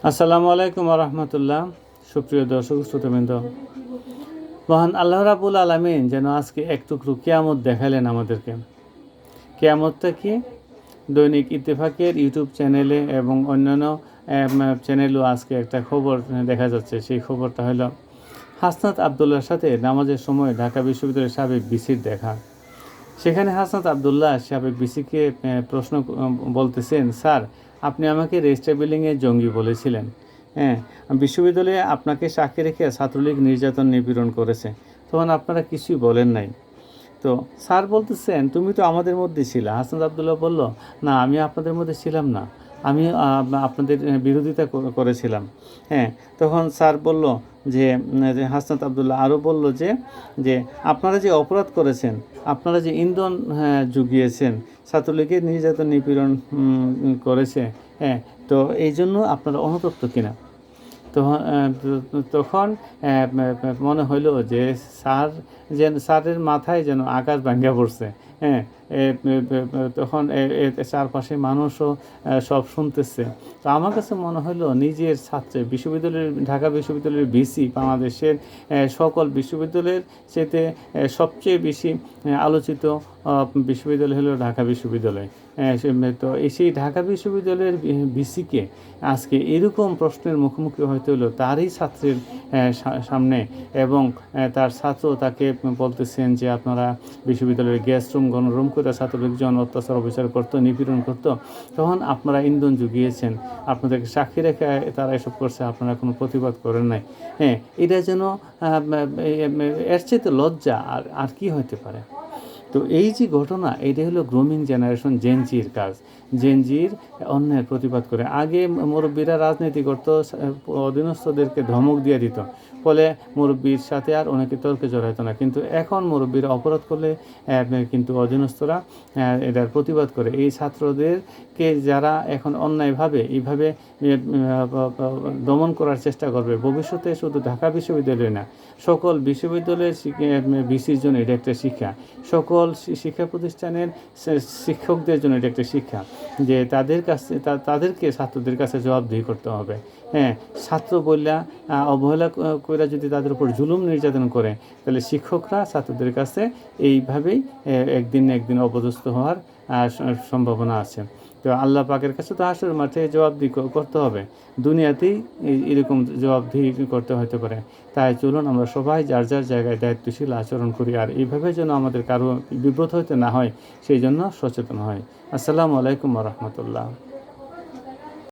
আসসালামু আলাইকুম রহমতুল্লাহ। সুপ্রিয় দর্শক শ্রোতাবৃন্দ, মহান আল্লাহ রাব্বুল আলামিন যেন আজকে এক টুকরো কিয়ামত দেখালেন আমাদেরকে। কিয়ামতটা কি? দৈনিক ইত্তেফাকের ইউটিউব চ্যানেলে এবং অন্যান্য চ্যানেলেও আজকে একটা খবর দেখা যাচ্ছে। সেই খবরটা হলো হাসনাত আবদুল্লাহর সাথে নামাজের সময় ঢাকা বিশ্ববিদ্যালয়ের সাবেক ভিসির দেখা। সেখানে হাসনাত আবদুল্লাহ সাবেক ভিসিকে প্রশ্ন বলতেছেন, স্যার, আপনি আমাকে রেজিস্টার বিল্ডিংয়ে জঙ্গি বলেছিলেন। হ্যাঁ, বিশ্ববিদ্যালয়ে আপনাকে সাক্ষী রেখে ছাত্রলীগ নির্যাতন নিপীড়ন করেছে, তখন আপনারা কিছুই বলেন নাই। তো স্যার বলতেছেন, তুমি তো আমাদের মধ্যে ছিলা। হাসনাত আবদুল্লাহ বলল, না, আমি আপনাদের মধ্যে ছিলাম না, আমি আপনাদের বিরোধিতা করেছিলাম। হ্যাঁ, তখন স্যার বলল যে হাসনাত আবদুল্লাহ আরও বলল যে আপনারা যে অপরাধ করেছেন, আপনারা যে ইন্ধন জুগিয়েছেন, ছাত্রলীগের নির্যাতন নিপীড়ন করেছে, হ্যাঁ, তো এই জন্য আপনারা অনুতপ্ত কিনা। তখন মনে হইল যে স্যারের মাথায় যেন আকাশ ভাঙ্গা পড়ছে। হ্যাঁ, তখন চারপাশে মানুষও সব শুনতেছে। তো আমার কাছে মনে হলো নিজের ছাত্র ঢাকা বিশ্ববিদ্যালয়ের ভিসি, বাংলাদেশের সকল বিশ্ববিদ্যালয়ের চেয়ে সবচেয়ে বেশি আলোচিত বিশ্ববিদ্যালয় হলো ঢাকা বিশ্ববিদ্যালয়। তো সেই ঢাকা বিশ্ববিদ্যালয়ের ভিসিকে আজকে এরকম প্রশ্নের মুখোমুখি হতে হলো তারই ছাত্রের সামনে, এবং তার ছাত্র তাকে বলতেছেন যে আপনারা বিশ্ববিদ্যালয়ের গ্যাস রুম গণরুম করে ছাত্রলীগজন অত্যাচার অবিচার করতো, নিপীড়ন করতো, তখন আপনারা ইন্ধন জুগিয়েছেন, আপনাদেরকে সাক্ষী রেখে তারা এসব করছে, আপনারা কোনো প্রতিবাদ করেন নাই। হ্যাঁ, এটা যেন এর চেয়ে লজ্জা আর কি হতে পারে। তো এই যে ঘটনা, এটা হলো গ্রোমিং জেনারেশন, জেনজির কাজ। জেনজির অন্যায়ের প্রতিবাদ করে। আগে মুরব্বীরা রাজনীতি করত, অধীনস্থদেরকে ধমক দিয়ে দিত, ফলে মুরব্বীর সাথে আর অনেকে তর্কে জড়াইতো না। কিন্তু এখন মুরব্বীরা অপরাধ করলে কিন্তু অধীনস্থরা এটার প্রতিবাদ করে। এই ছাত্রদেরকে যারা এখন অন্যায়ভাবে এইভাবে দমন করার চেষ্টা করবে, ভবিষ্যতে শুধু ঢাকা বিশ্ববিদ্যালয় না, সকল বিশ্ববিদ্যালয়ের ভিসির জন্য এটা একটা শিক্ষা, সকল শিক্ষা প্রতিষ্ঠানের শিক্ষকদের জন্য এটা একটা শিক্ষা যে তাদেরকে ছাত্রদের কাছে জবাবদিহি করতে হবে। হ্যাঁ, ছাত্র বললা অবহেলা করে যদি তাদের উপর জুলুম নির্যাতন করে, তাহলে শিক্ষকরা ছাত্রদের কাছে এইভাবেই একদিন না একদিন অপদস্থ হওয়ার সম্ভাবনা আছে। তো আল্লাহ পাকের কাছে তো হাসরের মাঠে জবাবদিহি করতে হবে, দুনিয়াতেই এরকম জবাবদিহি করতে হতে পারে। তাই চলুন আমরা সবাই যার যার জায়গায় দায়িত্বশীল আচরণ করি, আর এইভাবে যেন আমাদের কারো বিব্রত হতে না হয় সেই জন্য সচেতন হয়। আসসালামু আলাইকুম রহমতুল্লাহ।